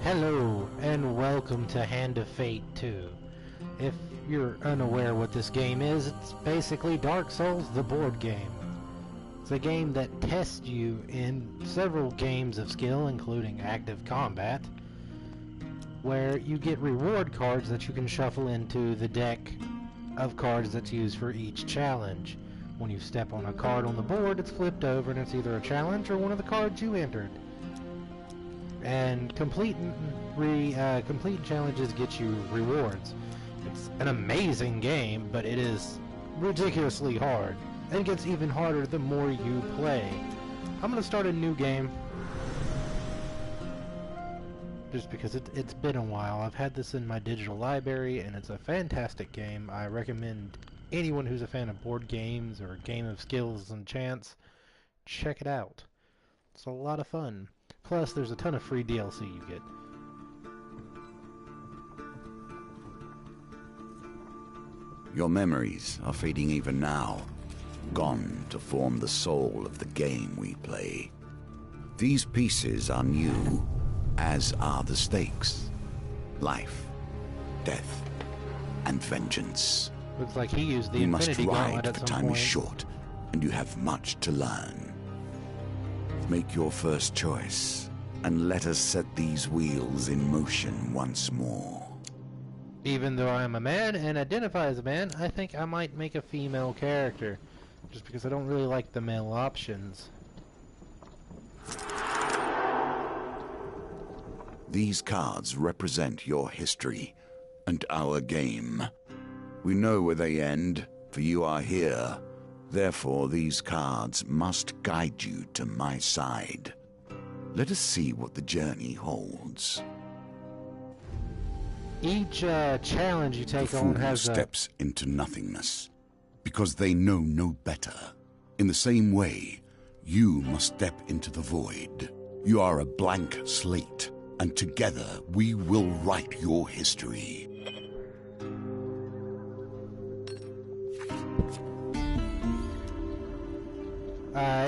Hello, and welcome to Hand of Fate 2. If you're unaware what this game is, it's basically Dark Souls, the board game. It's a game that tests you in several games of skill, including active combat, where you get reward cards that you can shuffle into the deck of cards that's used for each challenge. When you step on a card on the board, it's flipped over and it's either a challenge or one of the cards you entered. And completing challenges get you rewards. It's an amazing game, but it is ridiculously hard. And it gets even harder the more you play. I'm going to start a new game. Just because it's been a while. I've had this in my digital library, and it's a fantastic game. I recommend anyone who's a fan of board games or game of skills and chance, check it out. It's a lot of fun. Plus, there's a ton of free DLC you get. Your memories are fading even now, gone to form the soul of the game we play. These pieces are new, as are the stakes. Life, death, and vengeance. Looks like he used the You must Infinity ride, Gauntlet at the some time point. is short, and you have much to learn. Make your first choice, and let us set these wheels in motion once more. Even though I am a man and identify as a man, I think I might make a female character. Just because I don't really like the male options. These cards represent your history and our game. We know where they end, for you are here. Therefore, these cards must guide you to my side. Let us see what the journey holds. Each challenge you The take fool on has steps into nothingness, because they know no better. In the same way, you must step into the void. You are a blank slate, and together we will write your history.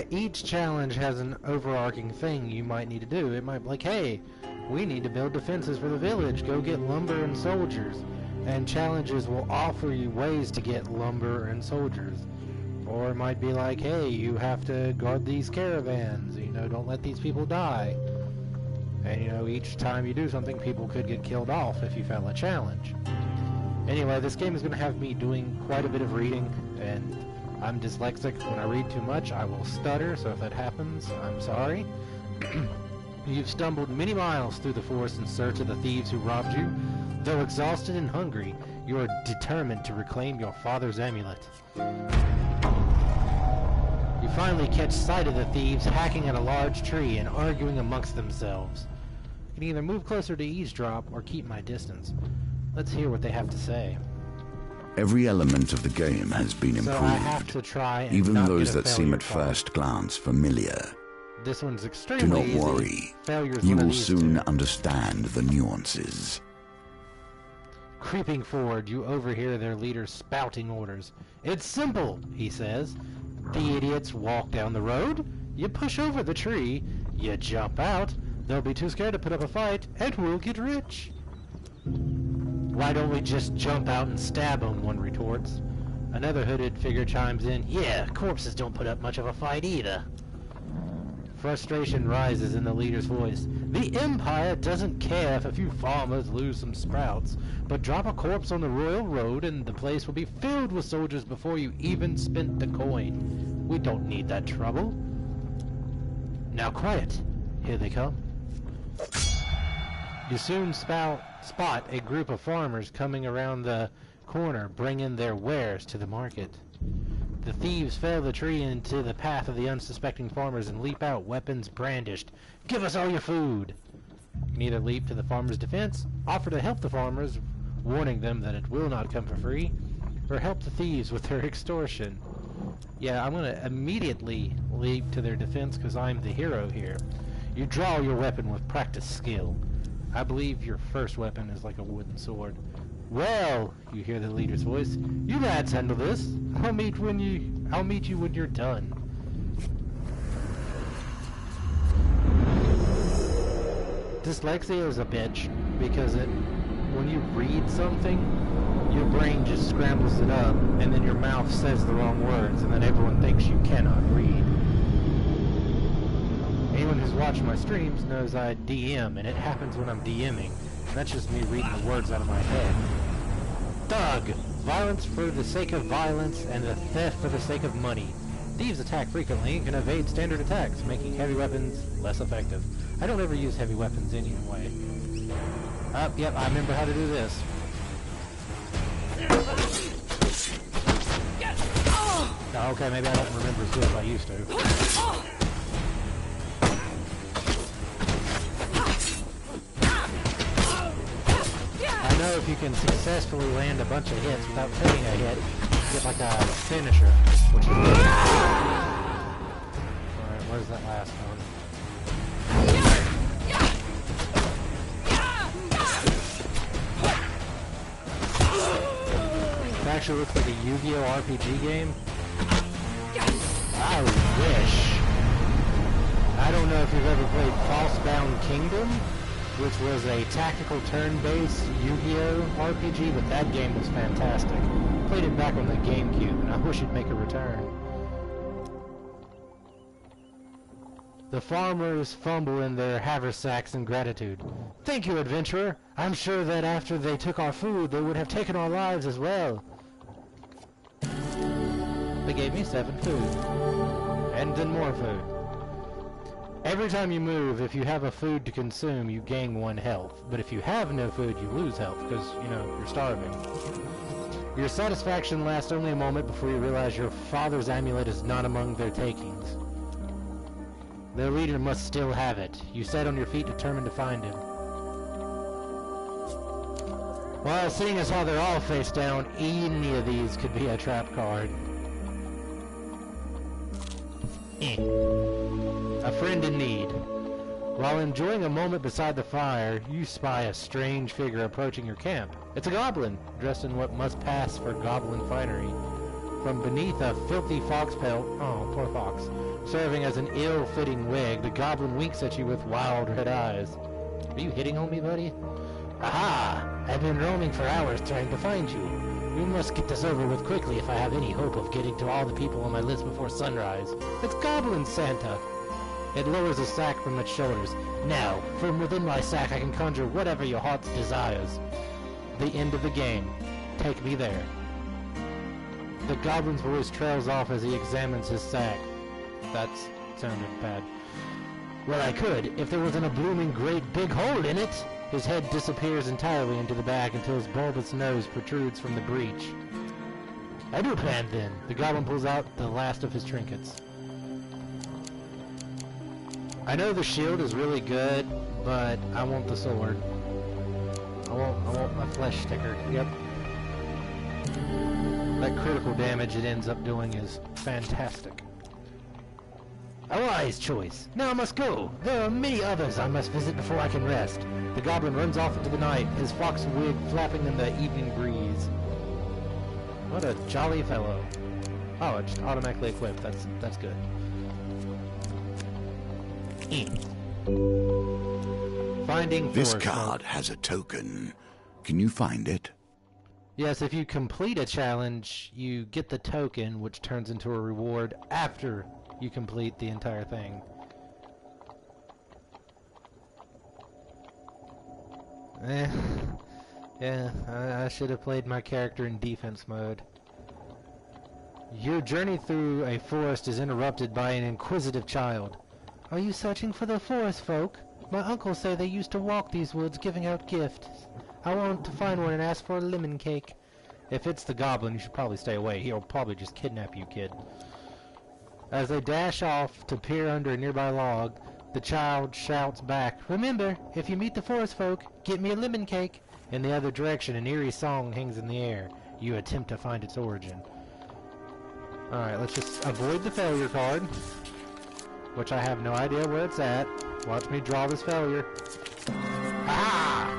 each challenge has an overarching thing you might need to do. It might be like, hey, we need to build defenses for the village. Go get lumber and soldiers. And challenges will offer you ways to get lumber and soldiers. Or it might be like, hey, you have to guard these caravans. You know, don't let these people die. And, you know, each time you do something, people could get killed off if you fail a challenge. Anyway, this game is going to have me doing quite a bit of reading, and I'm dyslexic. When I read too much, I will stutter, so if that happens, I'm sorry. You've stumbled many miles through the forest in search of the thieves who robbed you. Though exhausted and hungry, you are determined to reclaim your father's amulet. You finally catch sight of the thieves hacking at a large tree and arguing amongst themselves. I can either move closer to eavesdrop or keep my distance. Let's hear what they have to say. Every element of the game has been improved, So I have to try and even not those get a that seem failure at card. first glance familiar. This one's Do extremely not easy. worry, Failure's you one of will these soon two. understand the nuances. Creeping forward, you overhear their leader spouting orders. It's simple, he says. The idiots walk down the road, you push over the tree, you jump out, they'll be too scared to put up a fight, and we'll get rich. Why don't we just jump out and stab them, one retorts. Another hooded figure chimes in, yeah, corpses don't put up much of a fight either. Frustration rises in the leader's voice. The Empire doesn't care if a few farmers lose some sprouts, but drop a corpse on the royal road and the place will be filled with soldiers before you even spent the coin. We don't need that trouble. Now quiet. Here they come. You soon spot a group of farmers coming around the corner, bringing their wares to the market. The thieves fell the tree into the path of the unsuspecting farmers and leap out, weapons brandished. Give us all your food! You can either leap to the farmers' defense, offer to help the farmers, warning them that it will not come for free, or help the thieves with their extortion. Yeah, I'm going to immediately leap to their defense because I'm the hero here. You draw your weapon with practiced skill. I believe your first weapon is like a wooden sword. Well, you hear the leader's voice. You lads handle this. I'll meet you when you're done. dyslexia is a bitch, because when you read something, your brain just scrambles it up, and then your mouth says the wrong words, and then everyone thinks you cannot read. Anyone who's watched my streams knows I DM, and it happens when I'm DMing. That's just me reading the words out of my head. Thug! Violence for the sake of violence, and the theft for the sake of money. Thieves attack frequently and can evade standard attacks, making heavy weapons less effective. I don't ever use heavy weapons anyway. Yep, I remember how to do this. Oh, okay, maybe I don't remember as good as I used to. I know if you can successfully land a bunch of hits without taking a hit, you get like a finisher, which is good. Alright, where's that last one? It actually looks like a Yu-Gi-Oh! RPG game. I wish. I don't know if you've ever played Falsebound Kingdom, which was a tactical turn-based Yu-Gi-Oh! RPG, but that game was fantastic. Played it back on the GameCube, and I wish it'd make a return. The farmers fumble in their haversacks in gratitude. Thank you, adventurer. I'm sure that after they took our food, they would have taken our lives as well. They gave me 7 food. And then more food. Every time you move, if you have a food to consume, you gain 1 health. But if you have no food, you lose health, because, you know, you're starving. Your satisfaction lasts only a moment before you realize your father's amulet is not among their takings. Their leader must still have it. You sat on your feet determined to find him. Well, seeing as how they're all face down, any of these could be a trap card. A friend in need. While enjoying a moment beside the fire, you spy a strange figure approaching your camp. It's a goblin, dressed in what must pass for goblin finery. From beneath a filthy fox pelt, oh, poor fox, serving as an ill-fitting wig, the goblin winks at you with wild red eyes. Are you hitting on me, buddy? Aha! I've been roaming for hours trying to find you. We must get this over with quickly if I have any hope of getting to all the people on my list before sunrise. It's Goblin Santa! It lowers a sack from its shoulders. Now, from within my sack I can conjure whatever your heart's desires. The end of the game. Take me there. The goblin's voice trails off as he examines his sack. That sounded bad. Well, I could, if there wasn't a blooming great big hole in it! His head disappears entirely into the bag until his bulbous nose protrudes from the breach. I do plan then. The goblin pulls out the last of his trinkets. I know the shield is really good, but I want the sword. I want my flesh sticker. Yep. That critical damage it ends up doing is fantastic. A wise choice. Now I must go. There are many others I must visit before I can rest. The goblin runs off into the night, his fox wig flapping in the evening breeze. What a jolly fellow. Oh, it's automatically equipped. That's good. Finding This forest card has a token. Can you find it? Yes, if you complete a challenge, you get the token, which turns into a reward after you complete the entire thing. Yeah, I should have played my character in defense mode. Your journey through a forest is interrupted by an inquisitive child. Are you searching for the forest folk? My uncles say they used to walk these woods giving out gifts. I want to find one and ask for a lemon cake. If it's the goblin, you should probably stay away. He'll probably just kidnap you, kid. As they dash off to peer under a nearby log, the child shouts back, Remember, if you meet the forest folk, get me a lemon cake. In the other direction, an eerie song hangs in the air. You attempt to find its origin. Alright, let's just avoid the failure card, which I have no idea where it's at. Watch me draw this failure. Ah!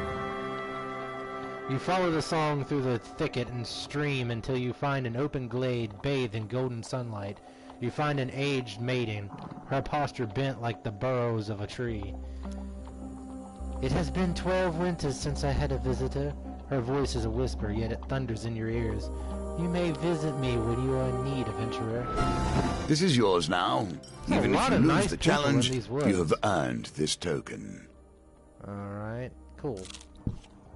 You follow the song through the thicket and stream until you find an open glade bathed in golden sunlight. You find an aged maiden, her posture bent like the burrows of a tree. It has been 12 winters since I had a visitor. Her voice is a whisper, yet it thunders in your ears. You may visit me when you are in need, adventurer. This is yours now. Even if you lose the challenge, you have earned this token. Alright, cool.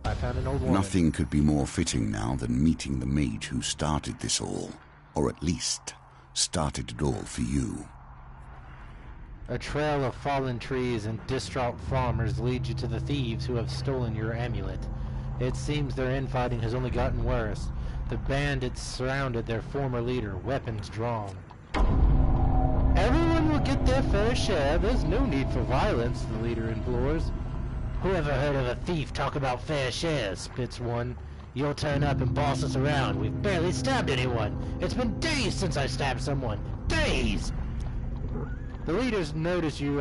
I found an old woman. Nothing could be more fitting now than meeting the mage who started this all. Or at least, started it all for you. A trail of fallen trees and distraught farmers leads you to the thieves who have stolen your amulet. It seems their infighting has only gotten worse. The bandits surrounded their former leader, weapons drawn. Everyone will get their fair share. There's no need for violence, the leader implores. Whoever heard of a thief talk about fair shares, spits one. You'll turn up and boss us around. We've barely stabbed anyone. It's been days since I stabbed someone. Days! The leaders notice you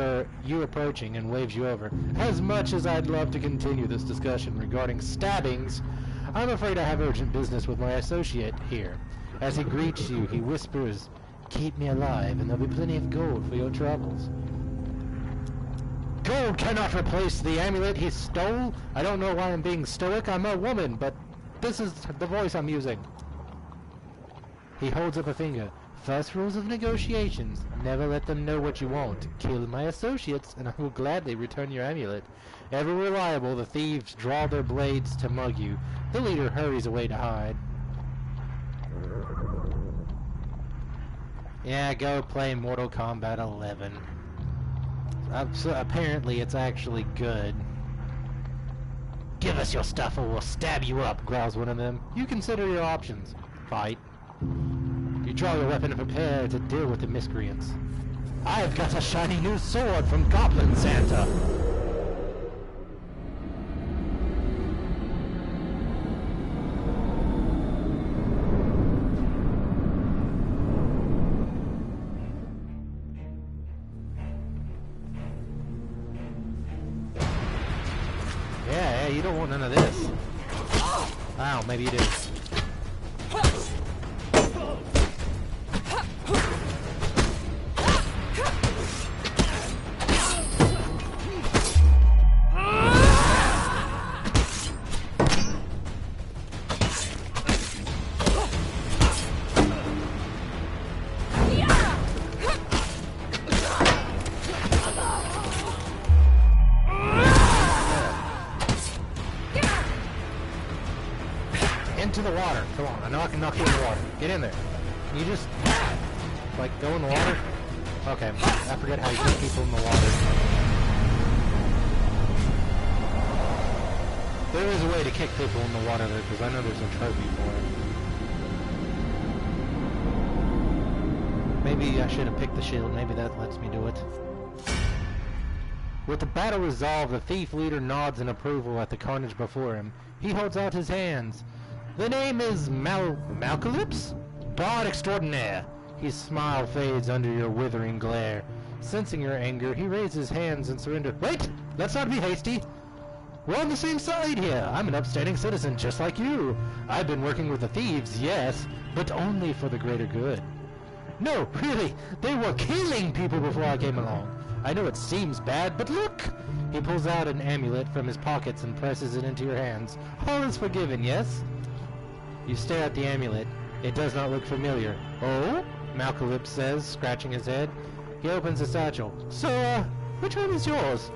approaching and waves you over. As much as I'd love to continue this discussion regarding stabbings, I'm afraid I have urgent business with my associate here. As he greets you, he whispers, "Keep me alive, and there'll be plenty of gold for your troubles." Gold cannot replace the amulet he stole. I don't know why I'm being stoic. I'm a woman, but this is the voice I'm using. He holds up a finger. First rules of negotiations. Never let them know what you want. Kill my associates, and I will gladly return your amulet. Ever reliable, the thieves draw their blades to mug you. The leader hurries away to hide. Yeah, go play Mortal Kombat 11. So apparently it's actually good. Give us your stuff or we'll stab you up, growls one of them. You consider your options. Fight. You draw your weapon and prepare to deal with the miscreants. I've got a shiny new sword from Goblin Santa. Yeah, you don't want none of this. Ow, maybe you do. Into the water. Come on, I know I can knock you in the water. Get in there. Can you just, like, go in the water? Okay, I forget how you get people in the water. There is a way to kick people in the water, though, because I know there's a trophy for it. Maybe I should have picked the shield. Maybe that lets me do it. With the battle resolved, the thief leader nods in approval at the carnage before him. He holds out his hands. The name is Malcalypse? Bard extraordinaire. His smile fades under your withering glare. Sensing your anger, he raises his hands and surrenders. Wait! Let's not be hasty! We're on the same side here. I'm an upstanding citizen just like you. I've been working with the thieves, yes, but only for the greater good. No, really, they were killing people before I came along. I know it seems bad, but look! He pulls out an amulet from his pockets and presses it into your hands. All is forgiven, yes? You stare at the amulet. It does not look familiar. Oh? Malcalypse says, scratching his head. He opens the satchel. So, which one is yours?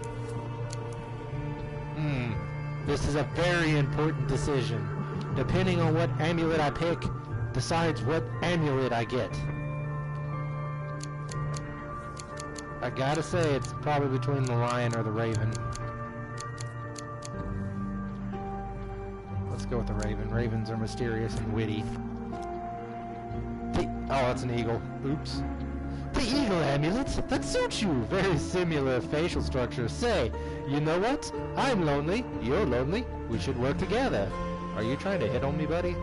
This is a very important decision. Depending on what amulet I pick, decides what amulet I get. I gotta say, it's probably between the lion or the raven. Let's go with the raven. Ravens are mysterious and witty. Oh, that's an eagle. Oops. The eagle amulet? That suits you. Very similar facial structure. Say, you know what? I'm lonely. You're lonely. We should work together. Are you trying to hit on me, buddy?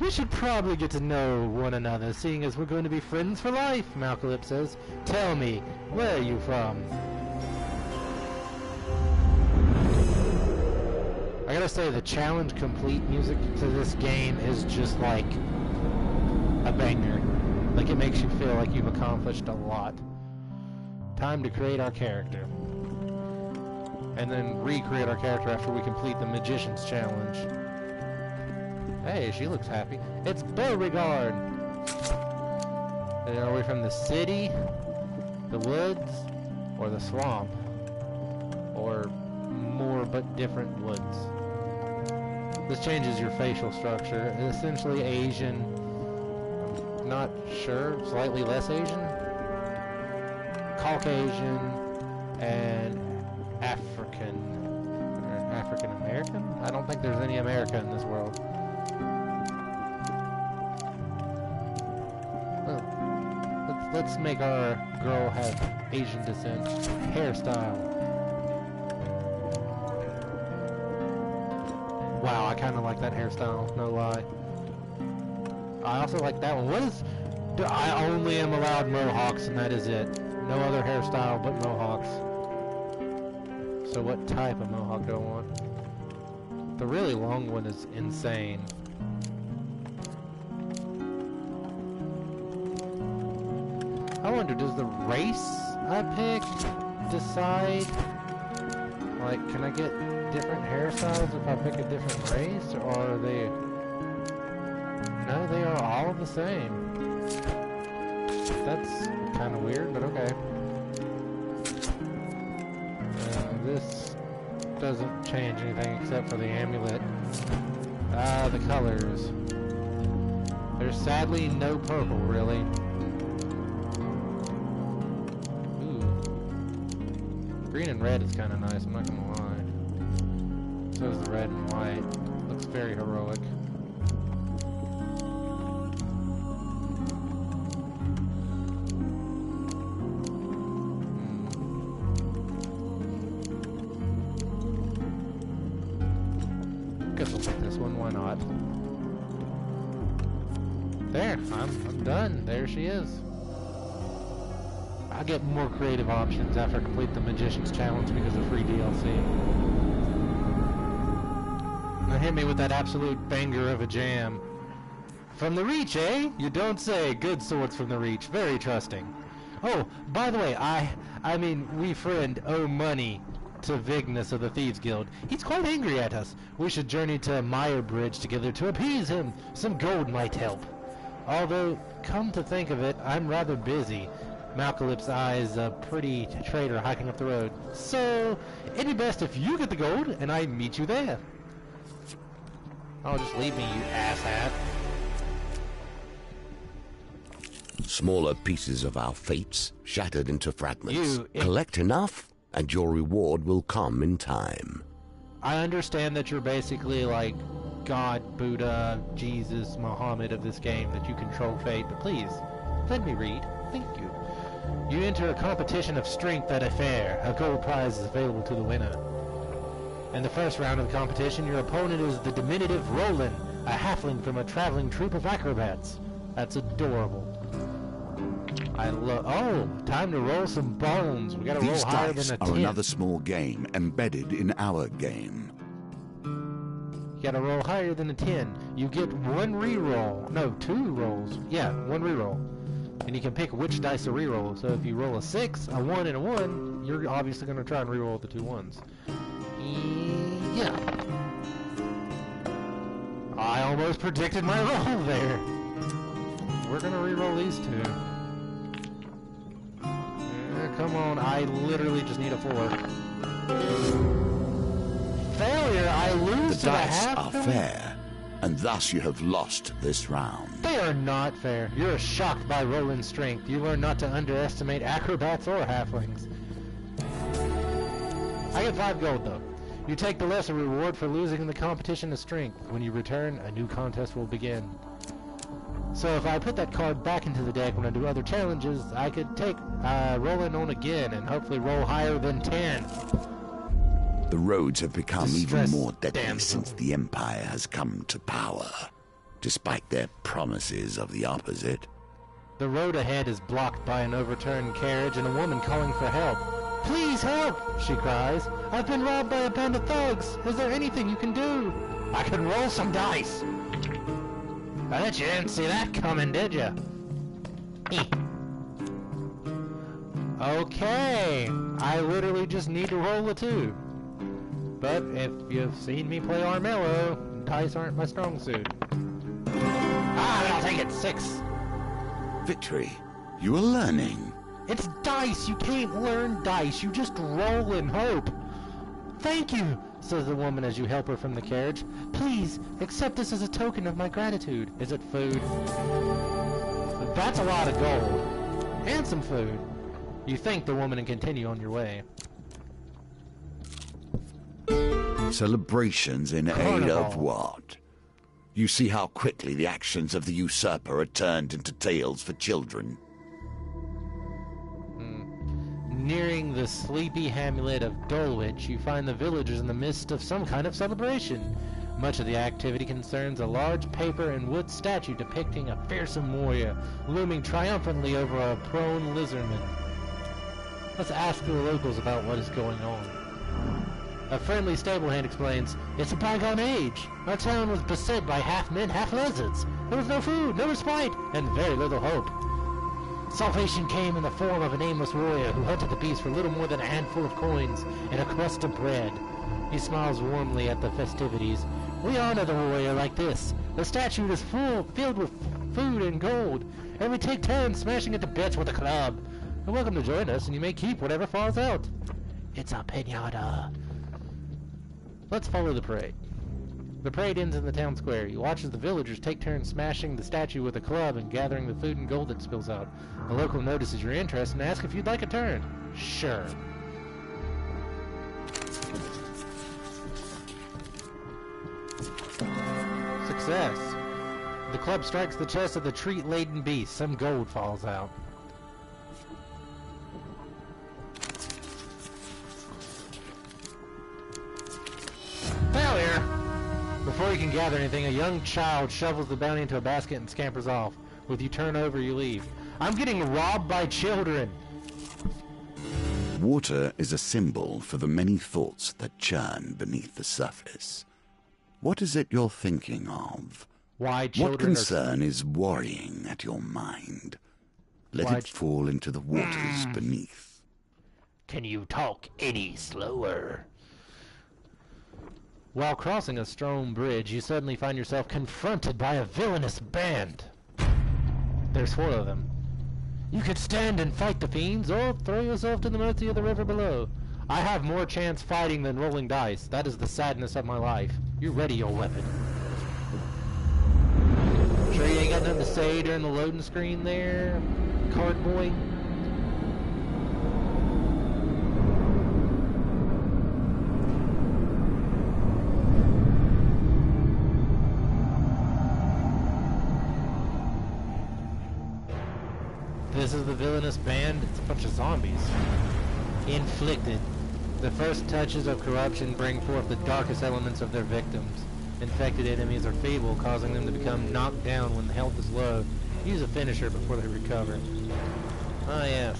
We should probably get to know one another, seeing as we're going to be friends for life, Malcalypse says. Tell me, where are you from? I gotta say, the challenge complete music to this game is just like a banger. Like, it makes you feel like you've accomplished a lot. Time to create our character. and then recreate our character after we complete the Magician's Challenge. Hey, she looks happy. It's Beauregard! Are we from the city, the woods, or the swamp? Or more but different woods? This changes your facial structure. Essentially Asian, not sure, slightly less Asian, Caucasian, and African. Or African American? I don't think there's any America in this world. Well, let's make our girl have Asian descent. Hairstyle. Wow, I kind of like that hairstyle, no lie. I also like that one. What is... I only am allowed mohawks, and that is it. No other hairstyle but mohawks. So what type of mohawk do I want? The really long one is insane. I wonder, does the race I pick decide... Like, can I get different hairstyles if I pick a different race, or are they... No, they are all the same. That's kind of weird, but okay. This doesn't change anything except for the amulet. The colors. There's sadly no purple, really. Green and red is kind of nice, I'm not gonna lie. So is the red and white. Looks very heroic. Guess we'll take this one, why not? There, I'm done. There she is. I get more creative options after I complete the Magician's Challenge because of free DLC. Now hit me with that absolute banger of a jam. From the Reach, eh? You don't say. Good swords from the Reach. Very trusting. Oh, by the way, I mean, we friend owe money to Vignus of the Thieves Guild. He's quite angry at us. We should journey to Meyer Bridge together to appease him. Some gold might help. Although, come to think of it, I'm rather busy. Malcolip's Eye's a pretty trader hiking up the road. So, it'd be best if you get the gold and I meet you there. Oh, just leave me, you asshat. Smaller pieces of our fates shattered into fragments. Collect enough, and your reward will come in time. I understand that you're basically like God, Buddha, Jesus, Muhammad of this game, that you control fate, but please, let me read. Thank you. You enter a competition of strength at a fair. A gold prize is available to the winner. In the first round of the competition, your opponent is the diminutive Roland, a halfling from a traveling troupe of acrobats. That's adorable. Oh, time to roll some bones. We gotta roll higher than a 10. These dice are another small game embedded in our game. You gotta roll higher than a 10. You get one reroll. No, 2 rolls. Yeah, 1 reroll. And you can pick which dice to reroll. So if you roll a 6, a 1, and a 1, you're obviously gonna try and reroll the 2 1s. Yeah. I almost predicted my roll there. We're gonna reroll these 2. Come on, I literally just need a 4. Failure, I lose to the dice half. are fair, and thus you have lost this round. They are not fair. You're shocked by Roland's strength. You learn not to underestimate acrobats or halflings. I get 5 gold, though. You take the lesser reward for losing in the competition of strength. When you return, a new contest will begin. So if I put that card back into the deck when I do other challenges, I could take Roland on again and hopefully roll higher than 10. The roads have become even more deadly since the Empire has come to power, despite their promises of the opposite. The road ahead is blocked by an overturned carriage and a woman calling for help. "Please help!" she cries. "I've been robbed by a band of thugs. Is there anything you can do?" "I can roll some dice." "I bet you didn't see that coming, did you?" Okay, I literally just need to roll a 2. but if you've seen me play Armello, dice aren't my strong suit. I'll take it. 6. Victory. You are learning. It's dice. You can't learn dice. You just roll and hope. Thank you, says the woman as you help her from the carriage. Please, accept this as a token of my gratitude. Is it food? That's a lot of gold. And some food. You thank the woman and continue on your way. Celebrations in aid of what? You see how quickly the actions of the usurper are turned into tales for children. Nearing the sleepy hamlet of Dulwich, you find the villagers in the midst of some kind of celebration. Much of the activity concerns a large paper and wood statue depicting a fearsome warrior looming triumphantly over a prone lizardman. Let's ask the locals about what is going on. A friendly stable hand explains, "It's a bygone age. Our town was beset by half men, half lizards. There was no food, no respite, and very little hope. Salvation came in the form of an aimless warrior who hunted the beast for little more than a handful of coins and a crust of bread." He smiles warmly at the festivities. "We honor the warrior like this. The statue is filled with food and gold, and we take turns smashing it to bits with a club. You're welcome to join us, and you may keep whatever falls out." It's a pinata. Let's follow the parade. The parade ends in the town square. You watch as the villagers take turns smashing the statue with a club and gathering the food and gold that spills out. A local notices your interest and asks if you'd like a turn. Sure. Success. The club strikes the chest of the treat-laden beast. Some gold falls out. Failure! Before you can gather anything, a young child shovels the bounty into a basket and scampers off. With you turn over, you leave. I'm getting robbed by children! Water is a symbol for the many thoughts that churn beneath the surface. What is it you're thinking of? Why children What concern is worrying at your mind? Let it fall into the waters beneath. Can you talk any slower? While crossing a stone bridge, you suddenly find yourself confronted by a villainous band. There's 4 of them. You could stand and fight the fiends, or throw yourself to the mercy of the river below. I have more chance fighting than rolling dice. That is the sadness of my life. You ready your weapon. Sure you ain't got nothing to say during the loading screen there, card boy? This is the villainous band. It's a bunch of zombies. Inflicted. The first touches of corruption bring forth the darkest elements of their victims. Infected enemies are feeble, causing them to become knocked down when the health is low. Use a finisher before they recover. Ah yes.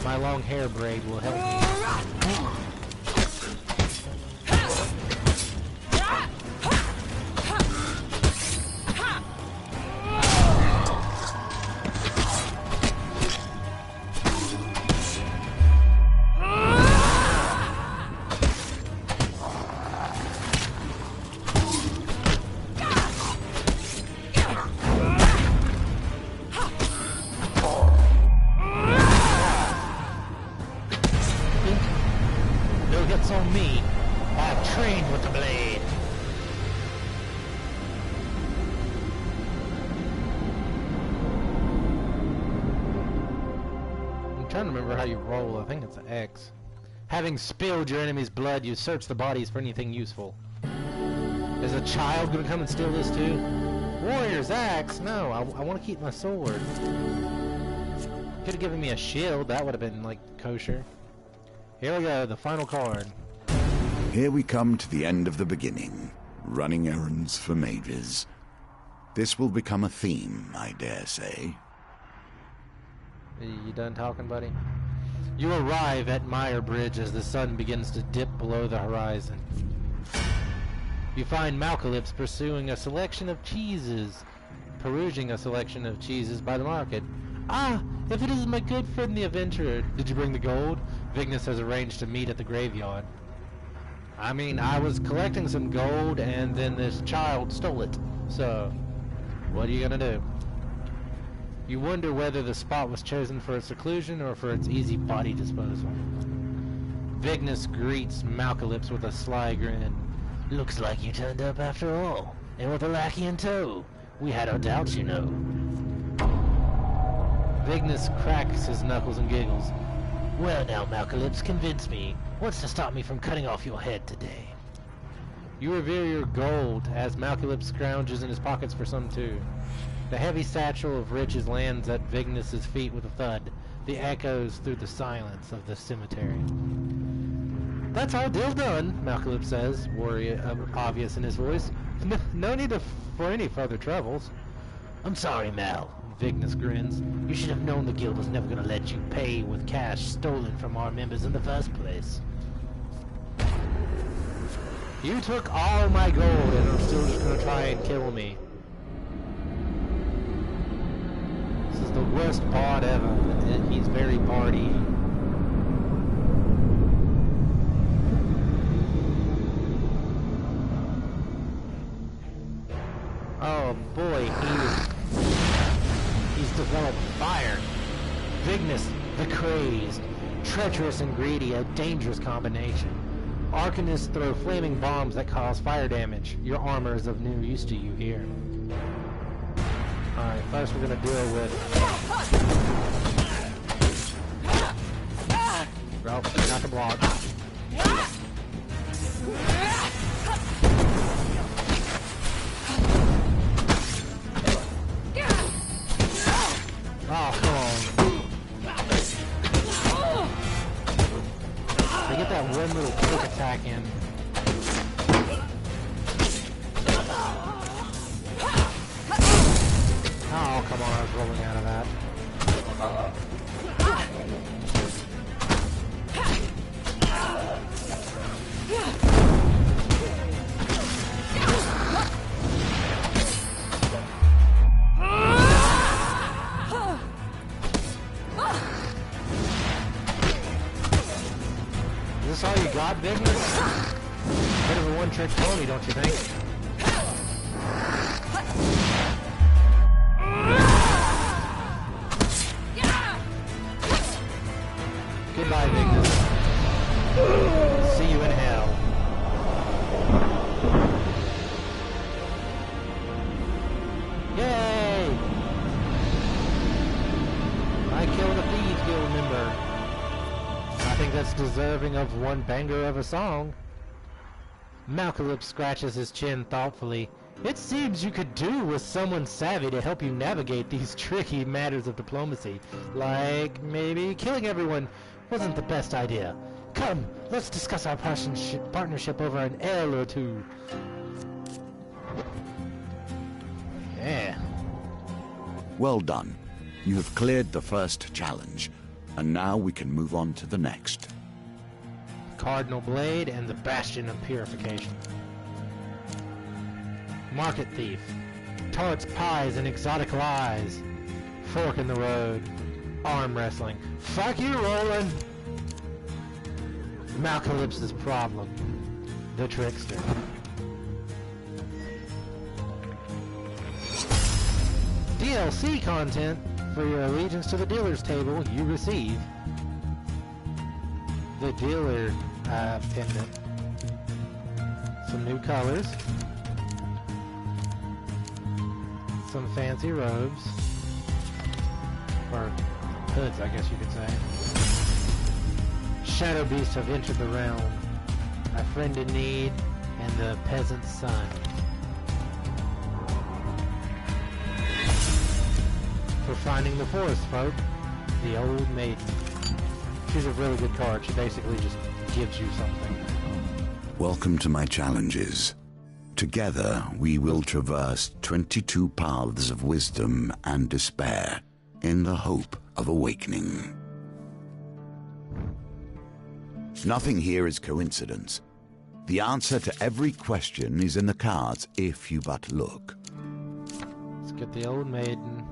My long hair braid will help me. On me. I've trained with the blade. I'm trying to remember how you roll. I think it's an X. Having spilled your enemy's blood, you search the bodies for anything useful. Is a child gonna come and steal this too? Warrior's axe? No, I want to keep my sword. Could have given me a shield. That would have been like kosher. Here we go, the final card. Here we come to the end of the beginning. Running errands for mages. This will become a theme, I dare say. You done talking, buddy? You arrive at Mire Bridge as the sun begins to dip below the horizon. You find Malcalypse perusing a selection of cheeses by the market. Ah, if it isn't my good friend the adventurer. Did you bring the gold? Vignis has arranged to meet at the graveyard. I mean, I was collecting some gold and then this child stole it. So, what are you gonna do? You wonder whether the spot was chosen for its seclusion or for its easy body disposal. Vignis greets Malcalypse with a sly grin. Looks like you turned up after all, and with a lackey in tow. We had our doubts, you know. Vignis cracks his knuckles and giggles. Well now, Malcalypse, convince me. What's to stop me from cutting off your head today? You revere your gold as Malcalypse scrounges in his pockets for some too. The heavy satchel of riches lands at Vignis's feet with a thud. The echoes through the silence of the cemetery. That's our deal done, Malcalypse says, worry obvious in his voice. No need for any further troubles. I'm sorry, Mal. Vignis grins. You should have known the guild was never going to let you pay with cash stolen from our members in the first place. You took all my gold and are still just going to try and kill me. This is the worst bard ever, and he's very bardy. Oh boy, he's developed fire. Vignis, the crazed, treacherous and greedy, a dangerous combination. Arcanists throw flaming bombs that cause fire damage. Your armor is of no use to you here. Alright, first we're gonna deal with... Well, not to block. Oh, come on. They get that one little quick attack in. Oh, come on, I was rolling out of that. Is this all you got, Vignis? Bit of a one-trick pony, don't you think? Goodbye, Vignis. See you in hell. Yay! I killed a Thieves Guild member. I think that's deserving of one banger of a song. Malcalypse scratches his chin thoughtfully. It seems you could do with someone savvy to help you navigate these tricky matters of diplomacy. Like, maybe killing everyone wasn't the best idea. Come, let's discuss our partnership over an ale or two. Yeah. Well done. You have cleared the first challenge, and now we can move on to the next. Cardinal Blade and the Bastion of Purification. Market Thief. Tarts, pies, and exotic lies. Fork in the road. Arm wrestling. Fuck you, Roland! Malcalypse's problem. The Trickster. DLC content for your allegiance to the dealer's table you receive. The dealer pendant. Some new colors. Some fancy robes. Or hoods, I guess you could say. Shadow beasts have entered the realm. A friend in need and the peasant's son. For finding the forest folk, the old maiden. She's a really good card. She basically just gives you something. Welcome to my challenges. Together, we will traverse 22 paths of wisdom and despair in the hope of awakening. Nothing here is coincidence. The answer to every question is in the cards if you but look. Let's get the old maiden.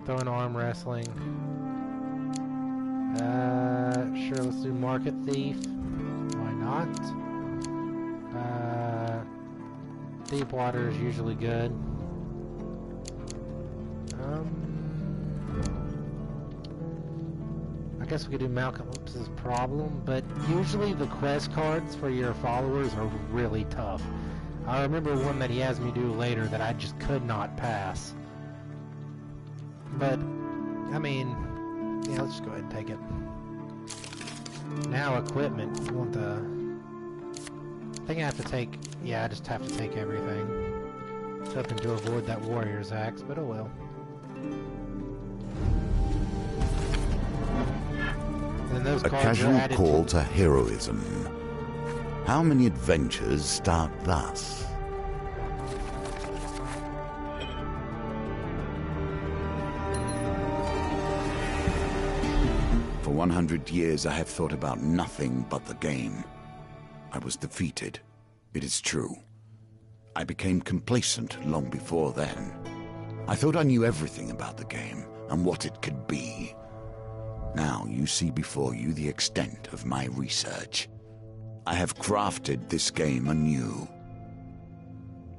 Throw an arm wrestling. Sure, let's do Market Thief. Why not? Deep water is usually good. I guess we could do Malcolm's problem, but usually the quest cards for your followers are really tough. I remember one that he has me do later that I just could not pass. But, I mean, yeah, let's just go ahead and take it. Now equipment. You want the... I think I have to take... Yeah, I just have to take everything. Hoping to avoid that warrior's axe, but oh well. And those A cards casual are added call to heroism. How many adventures start thus? For 100 years I have thought about nothing but the game. I was defeated. It is true. I became complacent long before then. I thought I knew everything about the game and what it could be. Now you see before you the extent of my research. I have crafted this game anew.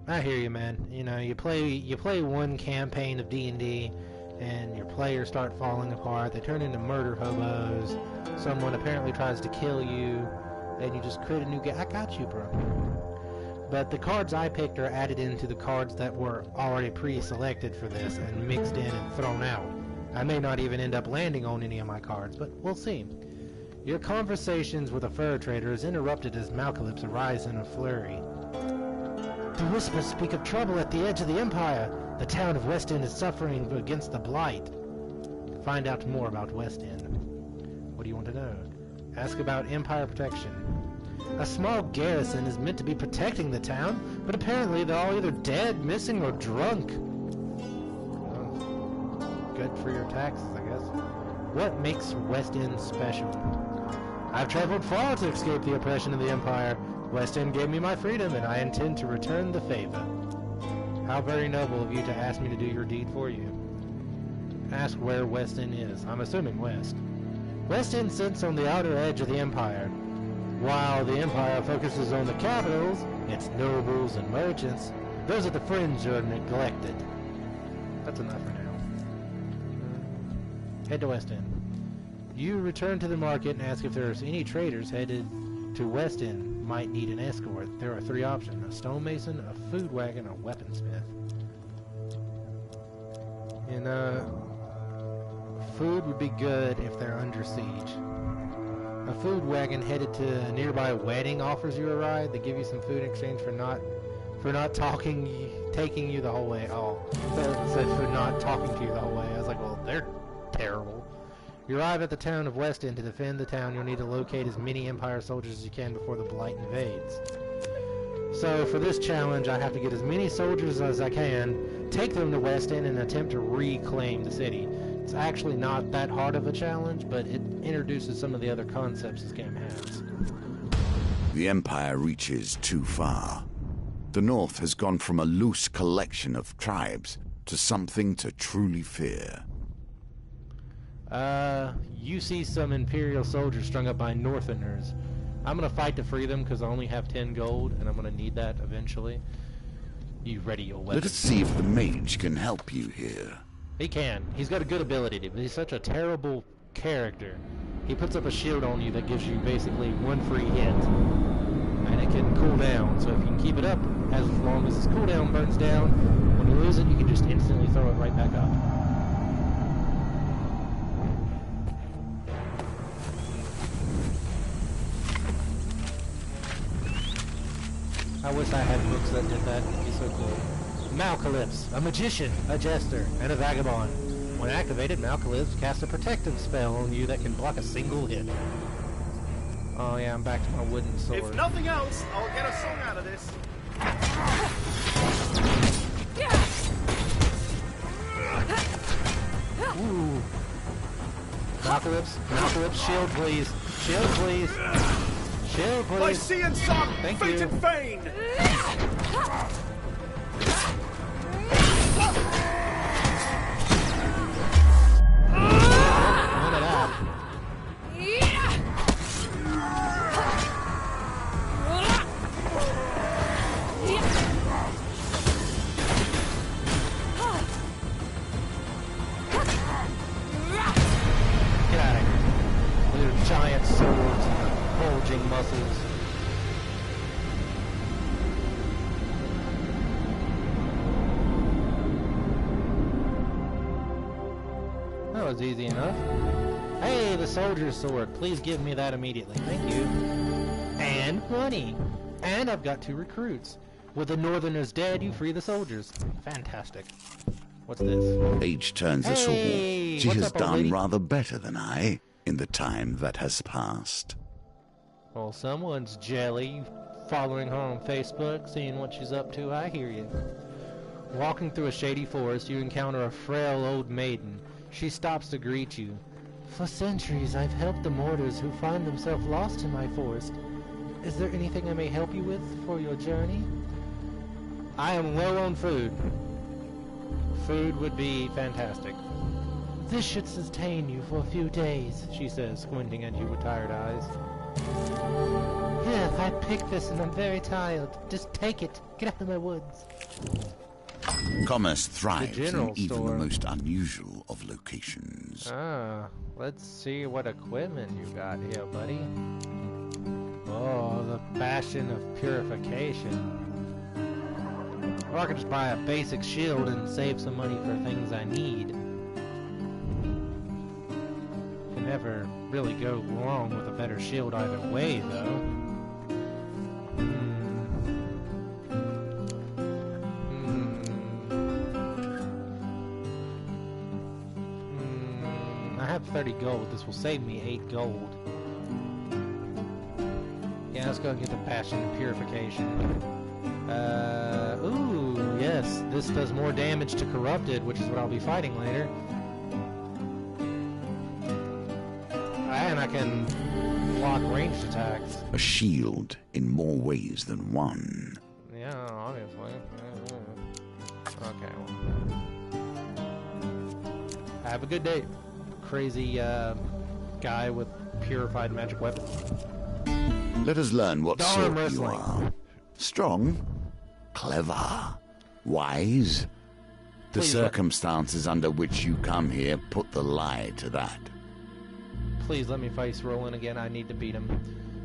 I hear you, man. You know, you play one campaign of D&D, and your players start falling apart. They turn into murder hobos. Someone apparently tries to kill you, and you just create a new game. I got you, bro. But the cards I picked are added into the cards that were already pre-selected for this and mixed in and thrown out. I may not even end up landing on any of my cards, but we'll see. Your conversations with a fur trader is interrupted as Malcalypse arrives in a flurry. The whispers speak of trouble at the edge of the Empire. The town of West End is suffering against the Blight. Find out more about West End. What do you want to know? Ask about Empire protection. A small garrison is meant to be protecting the town, but apparently they're all either dead, missing, or drunk. Good for your taxes, I guess. What makes West End special? I've traveled far to escape the oppression of the Empire. West End gave me my freedom, and I intend to return the favor. How very noble of you to ask me to do your deed for you. Ask where West End is. I'm assuming west. West End sits on the outer edge of the Empire. While the Empire focuses on the capitals, its nobles and merchants, those at the fringe are neglected. That's enough for now. Head to West End. You return to the market and ask if there's any traders headed to West End might need an escort. There are 3 options: a stonemason, a food wagon, a weaponsmith. And food would be good if they're under siege. A food wagon headed to a nearby wedding offers you a ride. They give you some food in exchange for not taking you the whole way. Oh, it said for not talking to you the whole way. I was like, well, they're terrible. You arrive at the town of West End. To defend the town, you'll need to locate as many Empire soldiers as you can before the Blight invades. So for this challenge, I have to get as many soldiers as I can, take them to West End, and attempt to reclaim the city. It's actually not that hard of a challenge, but it introduces some of the other concepts this game has. The Empire reaches too far. The North has gone from a loose collection of tribes to something to truly fear. You see some Imperial soldiers strung up by Northerners. I'm gonna fight to free them because I only have 10 gold, and I'm gonna need that eventually. You ready your weapon? Let us see if the mage can help you here. He can. He's got a good ability, but he's such a terrible character. He puts up a shield on you that gives you basically 1 free hit. And it can cool down, so if you can keep it up as long as his cooldown burns down, when you lose it, you can just instantly throw it right back up. I wish I had books that did that. It'd be so cool. Malcalypse, a magician, a jester, and a vagabond. When activated, Malcalypse casts a protective spell on you that can block a single hit. Oh yeah, I'm back to my wooden sword. If nothing else, I'll get a song out of this. Ooh. Malcalypse, shield please. Shield please. Shield please. My sea and sun, Thank fate you. and fane. None of that. giant swords and bulging muscles. That was easy enough. Hey, the soldier's sword. Please give me that immediately. Thank you. And money. And I've got 2 recruits. With the northerners dead, you free the soldiers. Fantastic. What's this? Age turns us all. Hey, She what's has up, old done lady? rather better than I in the time that has passed. Well, someone's jelly. Following her on Facebook, seeing what she's up to, I hear you. Walking through a shady forest, you encounter a frail old maiden. She stops to greet you. For centuries, I've helped the mortars who find themselves lost in my forest. Is there anything I may help you with for your journey? I am low on food. Food would be fantastic. This should sustain you for a few days, she says, squinting at you with tired eyes. Here, I picked this and I'm very tired. Just take it. Get out of my woods. Commerce thrives in general even store. the most unusual of locations. Ah, let's see what equipment you got here, buddy. Oh, the Bastion of Purification. Or I could just buy a basic shield and save some money for things I need. Can never really go wrong with a better shield either way, though. I have 30 gold. This will save me 8 gold. Yeah, let's go and get the Bastion of Purification. Ooh, yes. This does more damage to Corrupted, which is what I'll be fighting later. And I can block ranged attacks. A shield in more ways than one. Yeah, obviously. Okay, well. Have a good day, crazy guy with purified magic weapons. Let us learn what Darn sort you wrestling. are. Strong, clever, wise. The Please, circumstances under which you come here put the lie to that. Please let me face Roland again. I need to beat him.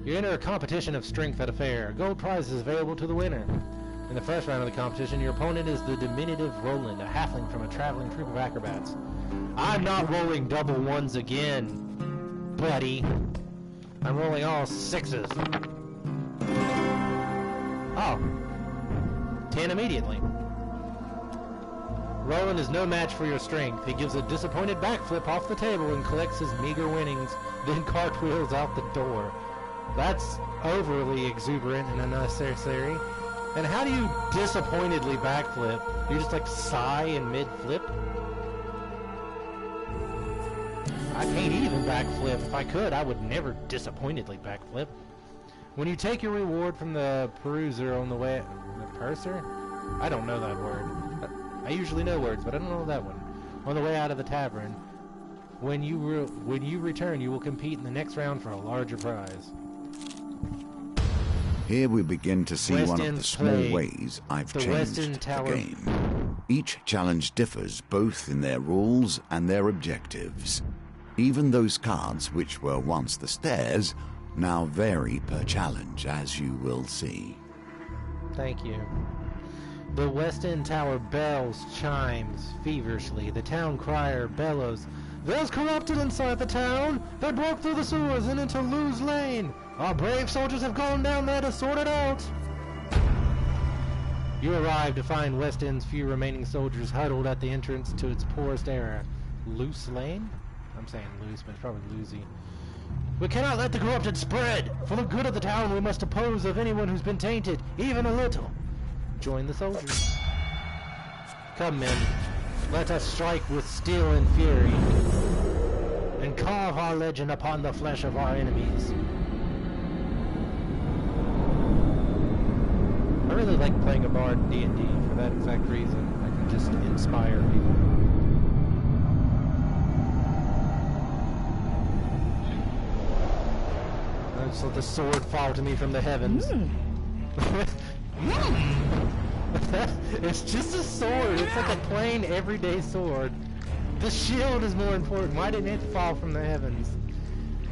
You enter a competition of strength at a fair. Gold prizes available to the winner. In the first round of the competition, your opponent is the diminutive Roland, a halfling from a traveling troupe of acrobats. I'm not rolling double ones again, buddy. I'm rolling all 6s. Oh. 10 immediately. Roland is no match for your strength. He gives a disappointed backflip off the table and collects his meager winnings, then cartwheels out the door. That's overly exuberant and unnecessary. And how do you disappointedly backflip? You just like sigh in mid-flip? I can't even backflip. If I could, I would never disappointedly backflip. When you take your reward from the peruser on the way... The purser? I don't know that word. I usually know words, but I don't know that one. On the way out of the tavern, when you return, you will compete in the next round for a larger prize. Here we begin to see West one of End the small play. ways I've The changed West End the Tower. game. Each challenge differs both in their rules and their objectives. Even those cards which were once the stairs now vary per challenge, as you will see. Thank you. The West End Tower bells chimes feverishly. The town crier bellows, "There's corrupted inside the town! They broke through the sewers and into Luz Lane! Our brave soldiers have gone down there to sort it out!" You arrive to find West End's few remaining soldiers huddled at the entrance to its poorest area. Loose Lane? I'm saying loose, but it's probably loosey. "We cannot let the corrupted spread! For the good of the town, we must oppose of anyone who's been tainted, even a little. Join the soldiers. Come, men. Let us strike with steel and fury, and carve our legend upon the flesh of our enemies." I really like playing a bard in D&D for that exact reason. I can just inspire people. And so the sword fall to me from the heavens. It's just a sword. It's like a plain, everyday sword. The shield is more important. Why didn't it fall from the heavens?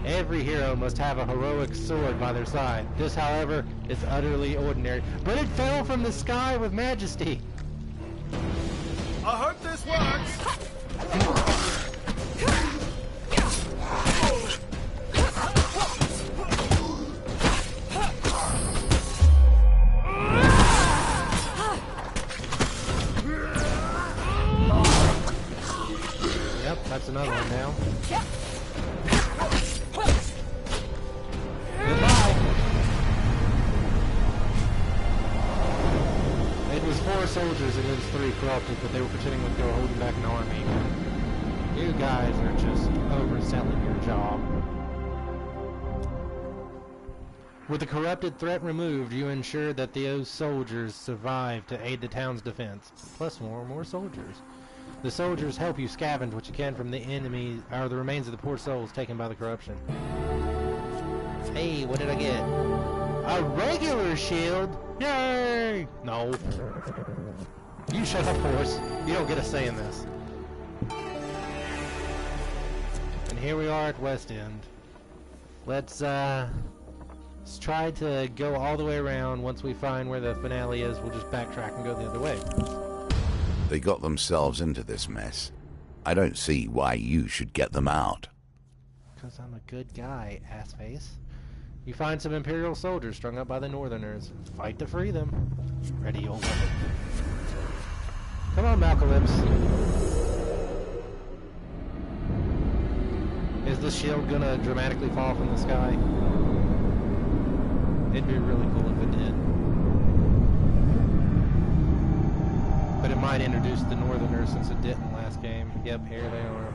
Every hero must have a heroic sword by their side. This, however, is utterly ordinary. But it fell from the sky with majesty. I hope this works. Yep, that's another one now. Goodbye. It was 4 soldiers against 3 corrupted, but they were pretending like they were holding back an army. You guys are just overselling your job. With the corrupted threat removed, you ensure that those soldiers survive to aid the town's defense. Plus more soldiers. The soldiers help you scavenge what you can from the enemy, or the remains of the poor souls taken by the corruption. Hey, what did I get? A regular shield? Yay! No. You shut up, horse. You don't get a say in this. And here we are at West End. Let's try to go all the way around. Once we find where the finale is, we'll just backtrack and go the other way. They got themselves into this mess. I don't see why you should get them out. Because I'm a good guy, assface. You find some Imperial soldiers strung up by the Northerners. Fight to free them. Ready your weapon. Come on, Malcalypse. Is the shield gonna dramatically fall from the sky? It'd be really cool if it did. But it might introduce the Northerners since it didn't last game. Yep, here they are.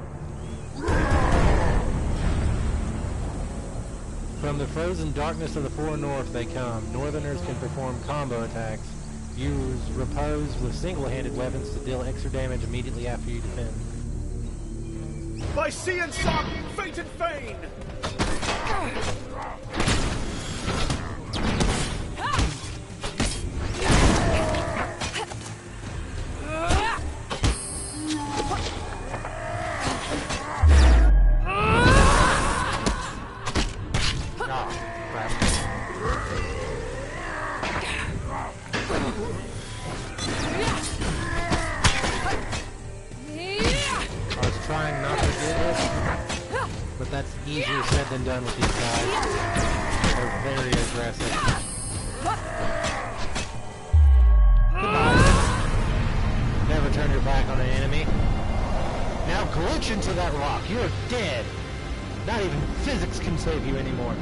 From the frozen darkness of the far north they come. Northerners can perform combo attacks. Use repose with single-handed weapons to deal extra damage immediately after you defend. By sea and sun, fate and fane! Easier said than done with these guys. They're very aggressive. Goodbye. Never turn your back on an enemy. Now glitch into that rock. You're dead. Not even physics can save you anymore.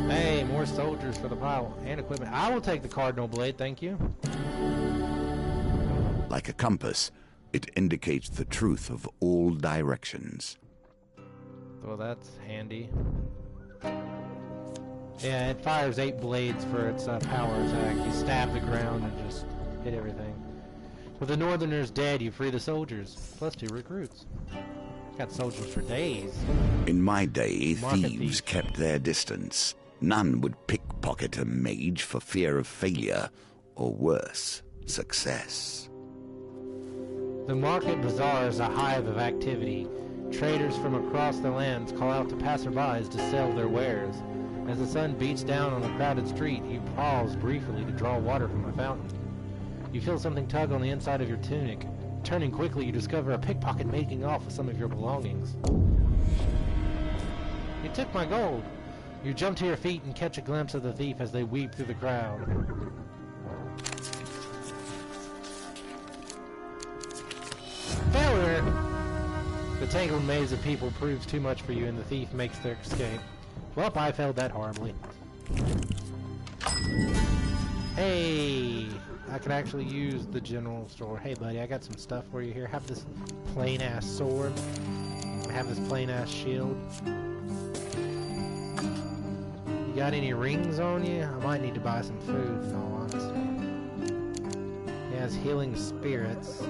Hey, more soldiers for the pile and equipment. I will take the Cardinal Blade, thank you. Like a compass, it indicates the truth of all directions. Well, that's handy. Yeah, it fires 8 blades for its power attack. You stab the ground and just hit everything. With the Northerners dead, you free the soldiers. Plus 2 recruits. Got soldiers for days. In my day, Market thieves thief. kept their distance. None would pickpocket a mage for fear of failure, or worse, success. The market bazaar is a hive of activity. Traders from across the lands call out to passerbys to sell their wares. As the sun beats down on the crowded street, you pause briefly to draw water from a fountain. You feel something tug on the inside of your tunic. Turning quickly, you discover a pickpocket making off with some of your belongings. You took my gold. You jump to your feet and catch a glimpse of the thief as they weave through the crowd. Failure! The tangled maze of people proves too much for you and the thief makes their escape. Well, I failed that horribly. Hey! I can actually use the general store. Hey buddy, I got some stuff for you here. Have this plain ass sword. I have this plain ass shield. You got any rings on you? I might need to buy some food in all honesty. He has healing spirits.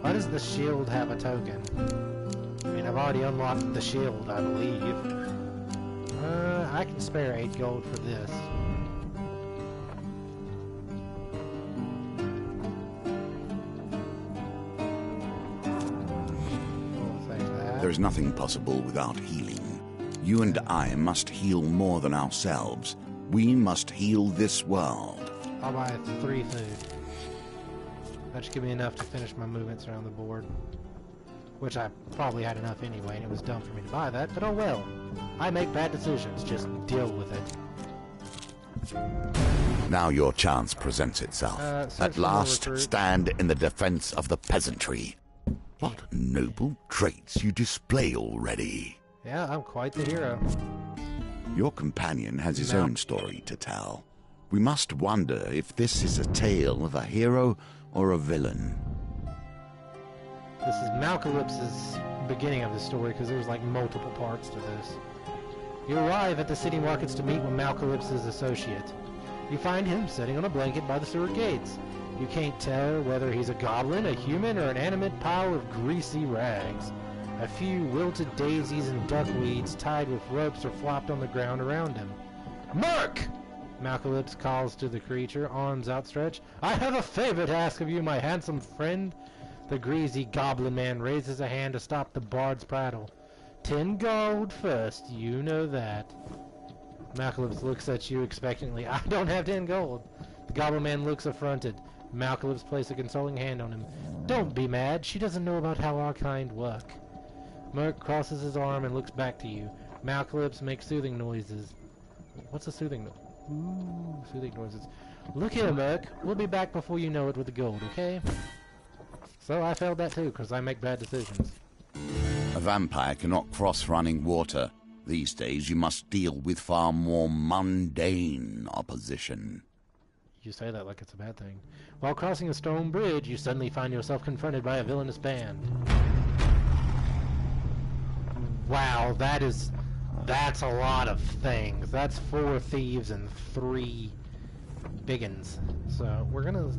Why does the shield have a token? I mean, I've already unlocked the shield, I believe. I can spare 8 gold for this. There is nothing possible without healing. You and I must heal more than ourselves. We must heal this world. I'll buy 3 food. That should give me enough to finish my movements around the board. Which I probably had enough anyway, and it was dumb for me to buy that, but oh well. I make bad decisions, just deal with it. Now your chance presents itself. At last, stand in the defense of the peasantry. What noble traits you display already. Yeah, I'm quite the hero. Your companion has his own story to tell. We must wonder if this is a tale of a hero or a villain. This is Malcalypse's beginning of the story, because there's like multiple parts to this. You arrive at the city markets to meet with Malcalypse's associate. You find him sitting on a blanket by the sewer gates. You can't tell whether he's a goblin, a human, or an animate pile of greasy rags. A few wilted daisies and duckweeds tied with ropes are flopped on the ground around him. Merc! Malcalypse calls to the creature, arms outstretched. I have a favor to ask of you, my handsome friend. The greasy goblin man raises a hand to stop the bard's prattle. 10 gold first, you know that. Malcalypse looks at you expectantly. I don't have 10 gold. The goblin man looks affronted. Malcalypse places a consoling hand on him. Don't be mad, she doesn't know about how our kind work. Merc crosses his arm and looks back to you. Malcalypse makes soothing noises. What's a soothing noise? Ooh, soothing noises. Look here, Merc. We'll be back before you know it with the gold, okay? So I failed that too, because I make bad decisions. A vampire cannot cross running water. These days you must deal with far more mundane opposition. You say that like it's a bad thing. While crossing a stone bridge, you suddenly find yourself confronted by a villainous band. Wow, that's a lot of things. That's 4 thieves and 3 biggins. So we're gonna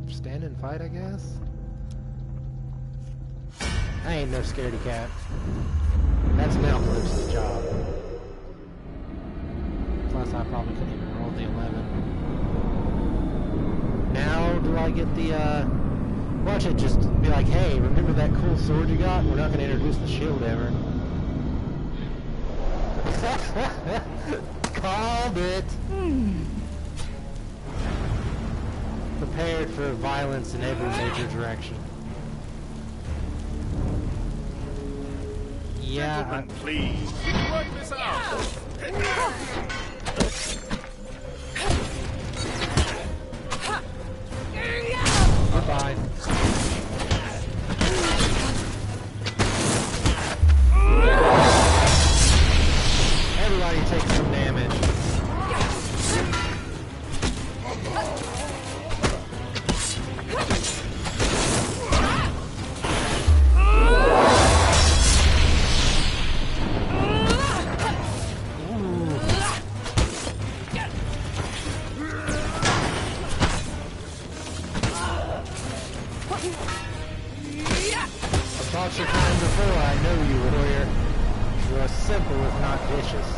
stand and fight, I guess? I ain't no scaredy cat. That's Malcalypse's job. Plus I probably couldn't even roll the 11. Now do I get the, watch it just be like, hey, remember that cool sword you got? We're not gonna introduce the shield ever. Called it! Prepared for violence in every major direction. Yeah, Gentlemen, please. We can work this out. Goodbye. Everybody takes some damage. I've fought your kind before, I know you, warrior. You are simple if not vicious.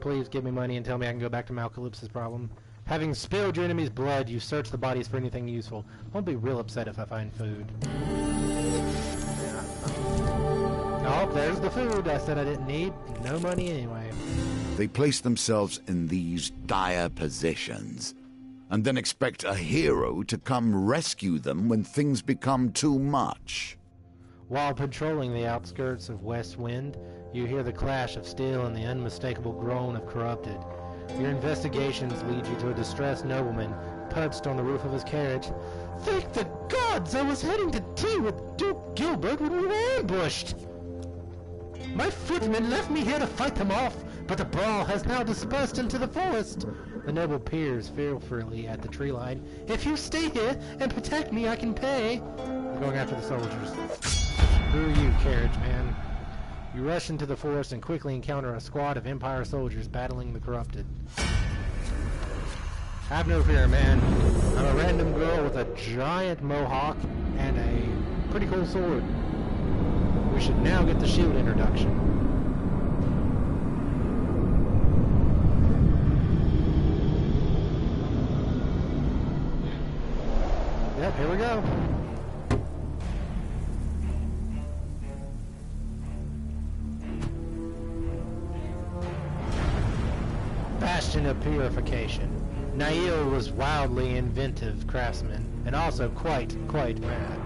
Please give me money and tell me I can go back to Malcalypse's problem. Having spilled your enemy's blood, you search the bodies for anything useful. I'll be real upset if I find food. Oh, there's the food I said I didn't need. No money anyway. They place themselves in these dire positions, and then expect a hero to come rescue them when things become too much. While patrolling the outskirts of West Wind, you hear the clash of steel and the unmistakable groan of corrupted. Your investigations lead you to a distressed nobleman perched on the roof of his carriage. Thank the gods! I was heading to tea with Duke Gilbert when we were ambushed! My footmen left me here to fight them off, but the brawl has now dispersed into the forest. The noble peers fearfully at the tree line. If you stay here and protect me, I can pay. We're going after the soldiers. Who are you, carriage man? You rush into the forest and quickly encounter a squad of Empire soldiers battling the corrupted. Have no fear, man. I'm a random girl with a giant mohawk and a pretty cool sword. We should now get the shield introduction. Here we go. Bastion of Purification. Nail was wildly inventive craftsman, and also quite mad.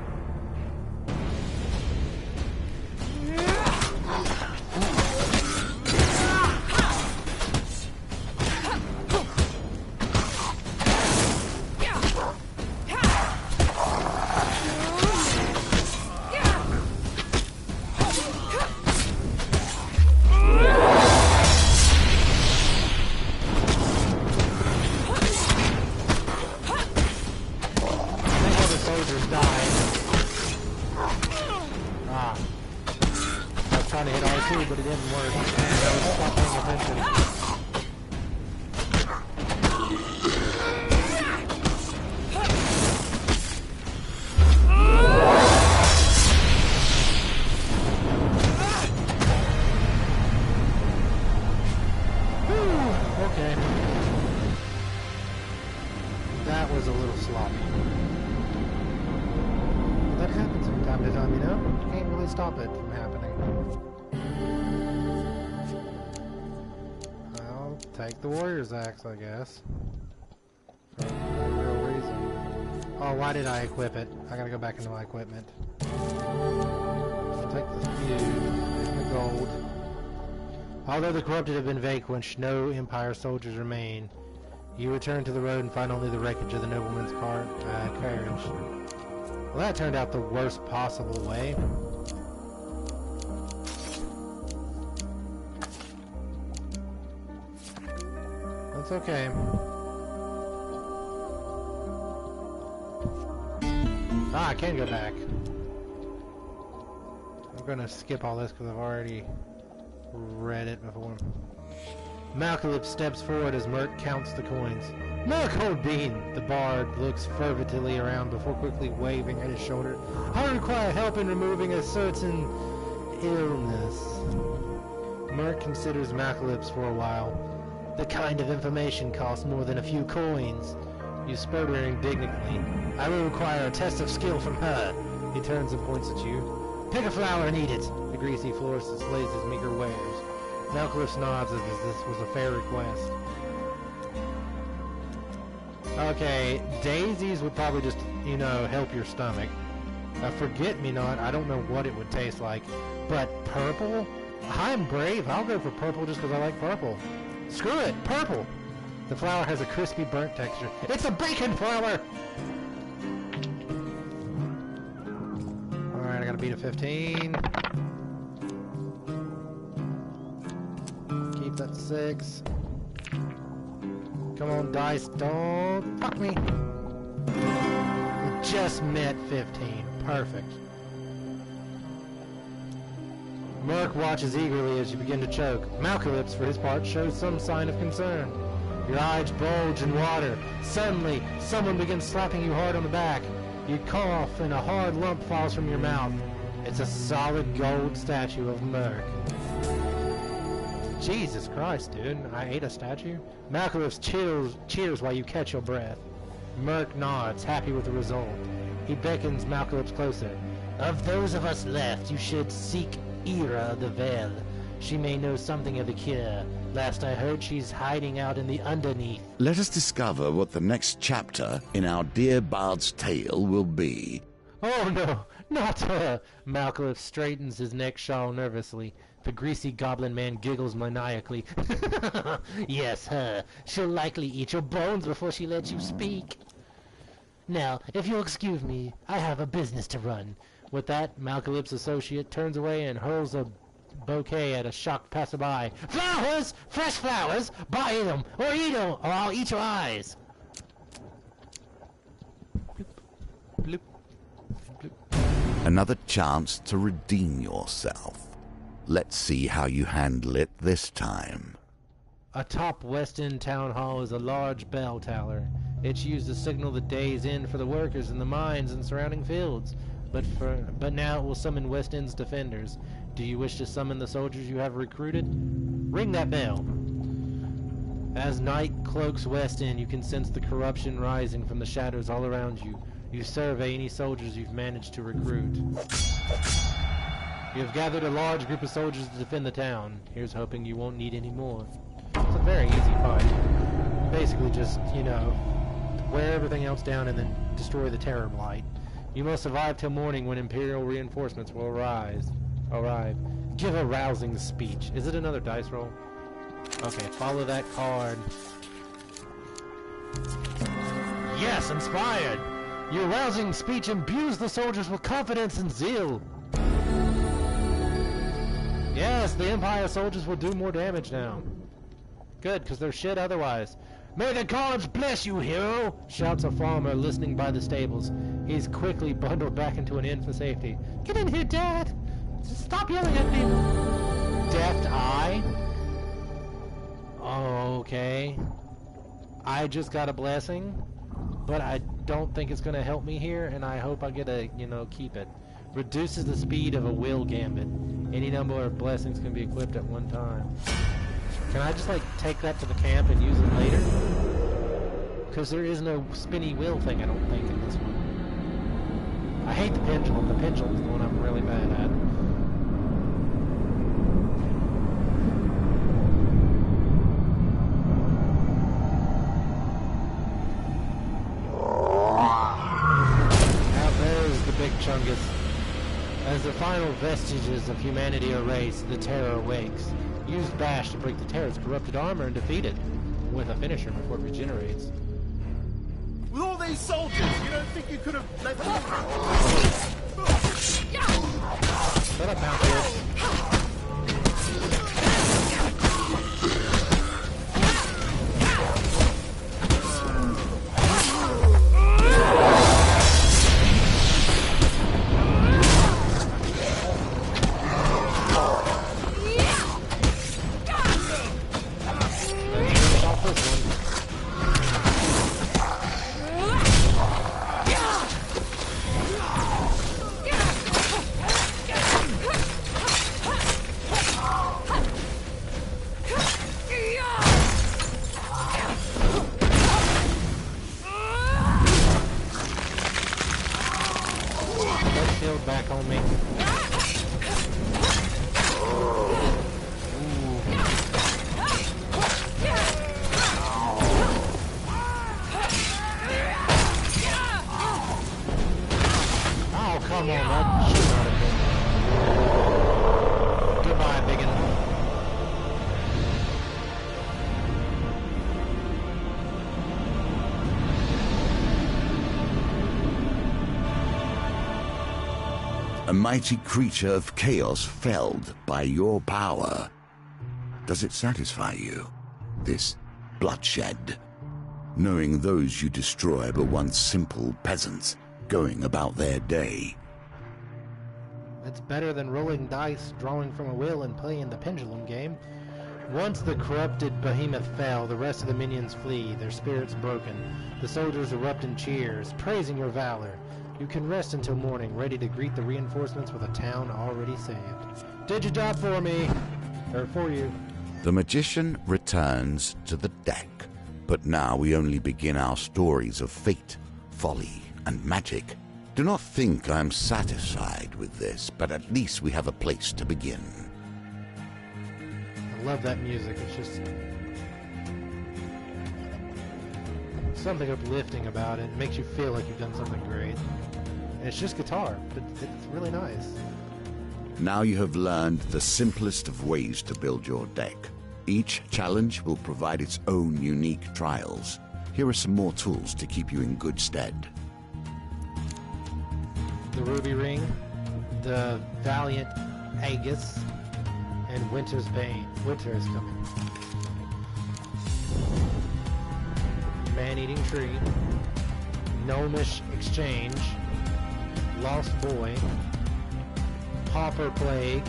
Trying to hit R2, but it didn't work. I was not paying attention. Okay. That was a little sloppy. That happens from time to time, you know? You can't really stop it from happening. I'll take the warrior's axe, I guess. For no real reason. Oh, why did I equip it? I gotta go back into my equipment. I'll take the feud and the gold. Although the corrupted have been vanquished, no Empire soldiers remain. You return to the road and find only the wreckage of the nobleman's carriage. Well, that turned out the worst possible way. That's okay. Ah, I can go back. I'm gonna skip all this because I've already read it before. Malcolm steps forward as Merc counts the coins. Merc, old bean! The bard looks fervently around before quickly waving at his shoulder. I require help in removing a certain illness. Merc considers Malcolm for a while. The kind of information costs more than a few coins. You spurred her indignantly. I will require a test of skill from her. He turns and points at you. Pick a flower and eat it. The greasy florist displays his meager wares. Malcolm nods as this was a fair request. Okay, daisies would probably just, you know, help your stomach. Forget-me-not, I don't know what it would taste like. But purple? I'm brave. I'll go for purple just because I like purple. Screw it! Purple! The flower has a crispy burnt texture. It's a bacon flower! Alright, I gotta beat a 15. Keep that 6. Come on, dice, don't fuck me! Just met 15. Perfect. Merc watches eagerly as you begin to choke. Malcalypse, for his part, shows some sign of concern. Your eyes bulge in water. Suddenly, someone begins slapping you hard on the back. You cough and a hard lump falls from your mouth. It's a solid gold statue of Merc. Jesus Christ, dude. I ate a statue? Malcalypse cheers while you catch your breath. Merc nods, happy with the result. He beckons Malcalypse closer. Of those of us left, you should seek Ira the Veil. She may know something of the cure. Last I heard, she's hiding out in the underneath. Let us discover what the next chapter in our dear bard's tale will be. Oh no, not her! Malcalypse straightens his neck shawl nervously. The greasy goblin man giggles maniacally. Yes, her. She'll likely eat your bones before she lets you speak. Now, if you'll excuse me, I have a business to run. With that, Malcalypse's associate turns away and hurls a bouquet at a shocked passerby. Flowers! Fresh flowers! Buy them, or eat them, or I'll eat your eyes! Bloop, bloop, bloop. Another chance to redeem yourself. Let's see how you handle it this time. Atop West End Town Hall is a large bell tower. It's used to signal the day's end for the workers in the mines and surrounding fields. But now it will summon West End's defenders. Do you wish to summon the soldiers you have recruited? Ring that bell. As night cloaks West End, you can sense the corruption rising from the shadows all around you. You survey any soldiers you've managed to recruit. You have gathered a large group of soldiers to defend the town. Here's hoping you won't need any more. It's a very easy fight. Basically just, you know, wear everything else down and then destroy the Terror Blight. You must survive till morning when Imperial reinforcements will arrive. Give a rousing speech. Is it another dice roll? Okay, follow that card. Yes, inspired! Your rousing speech imbues the soldiers with confidence and zeal. Yes, the Empire soldiers will do more damage now. Good, because they're shit otherwise. May the gods bless you, hero! Shouts a farmer listening by the stables. He's quickly bundled back into an inn for safety. Get in here, Dad! Stop yelling at me! Deft eye? Okay. I just got a blessing, but I don't think it's going to help me here, and I hope I get to, you know, keep it. Reduces the speed of a will gambit. Any number of blessings can be equipped at one time. Can I just, like, take that to the camp and use it later? Because there is no spinny wheel thing, I don't think, in this one. I hate the pendulum. The pendulum's the one I'm really bad at. Chungus. As the final vestiges of humanity erase, the Terror awakes. Use Bash to break the Terror's corrupted armor and defeat it with a finisher before it regenerates. With all these soldiers, you don't think you could have let them... Shut up, Malthus. Back on me. Oh, come on, that should not have been. Goodbye, biggin. A mighty creature of chaos felled by your power. Does it satisfy you, this bloodshed? Knowing those you destroy were once simple peasants going about their day. It's better than rolling dice, drawing from a will, and playing the pendulum game. Once the corrupted behemoth fell, the rest of the minions flee, their spirits broken. The soldiers erupt in cheers, praising your valor. You can rest until morning, ready to greet the reinforcements with a town already saved. Did your job for me, or for you. The magician returns to the deck, but now we only begin our stories of fate, folly, and magic. Do not think I'm satisfied with this, but at least we have a place to begin. I love that music. It's just something uplifting about it. It makes you feel like you've done something great. And it's just guitar, but it's really nice. Now you have learned the simplest of ways to build your deck. Each challenge will provide its own unique trials. Here are some more tools to keep you in good stead. The Ruby Ring, the Valiant Aegis, and Winter's Bane. Winter is coming. Man-Eating Tree, Gnomish Exchange, Lost Boy, Pauper Plague,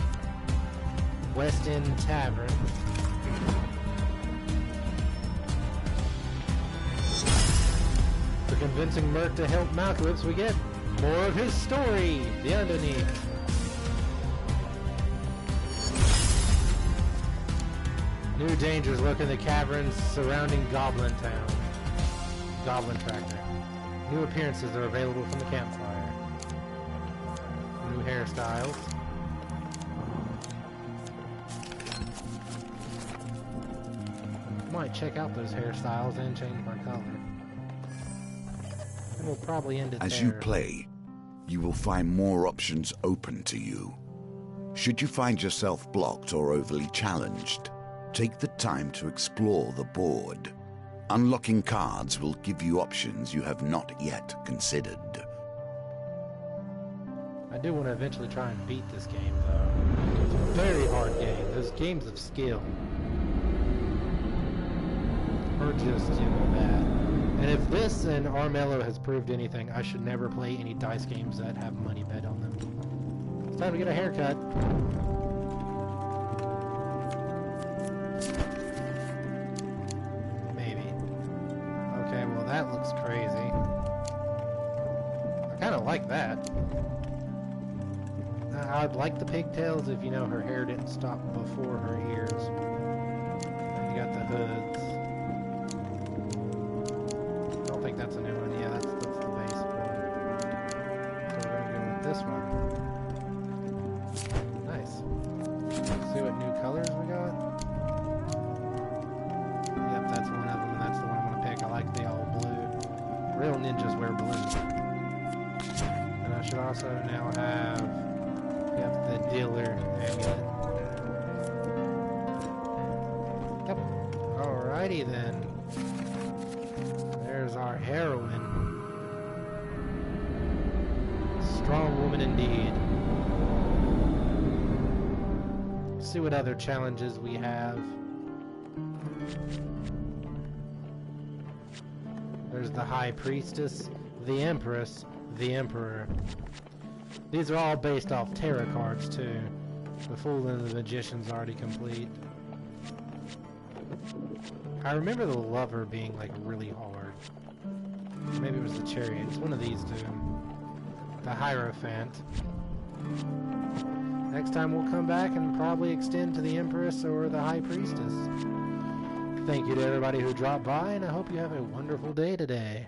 West End Tavern, for convincing Merc to help Malkalypse, we get more of his story, The Underneath. New dangers lurk in the caverns surrounding Goblin Town. Goblin Tractor. New appearances are available from the campfire. New hairstyles. Might check out those hairstyles and change my color. And we'll probably end it As there. you play, you will find more options open to you. Should you find yourself blocked or overly challenged, take the time to explore the board. Unlocking cards will give you options you have not yet considered. I do want to eventually try and beat this game, though. It's a very hard game. Those games of skill are just, bad. And if this and Armello has proved anything, I should never play any dice games that have money bet on them. It's time to get a haircut. Maybe. Okay, well that looks crazy. I kind of like that. I'd like the pigtails if, her hair didn't stop before her ears. And you got the hoods. I don't think that's a new one. Yeah, that's the basic one. So we're going to go with this one. Nice. Let's see what new colors we got. Yep, that's one of them, and that's the one I'm going to pick. I like the all blue. Real ninjas wear blue. And I should also now have... Yep, the dealer amulet. Yep. Alrighty then. There's our heroine. Strong woman indeed. Let's see what other challenges we have. There's the High Priestess, the Empress, the Emperor. These are all based off tarot cards, too. The Fool and the Magician's already complete. I remember the Lover being, really hard. Maybe it was the Chariot. It's one of these two. The Hierophant. Next time we'll come back and probably extend to the Empress or the High Priestess. Thank you to everybody who dropped by, and I hope you have a wonderful day today.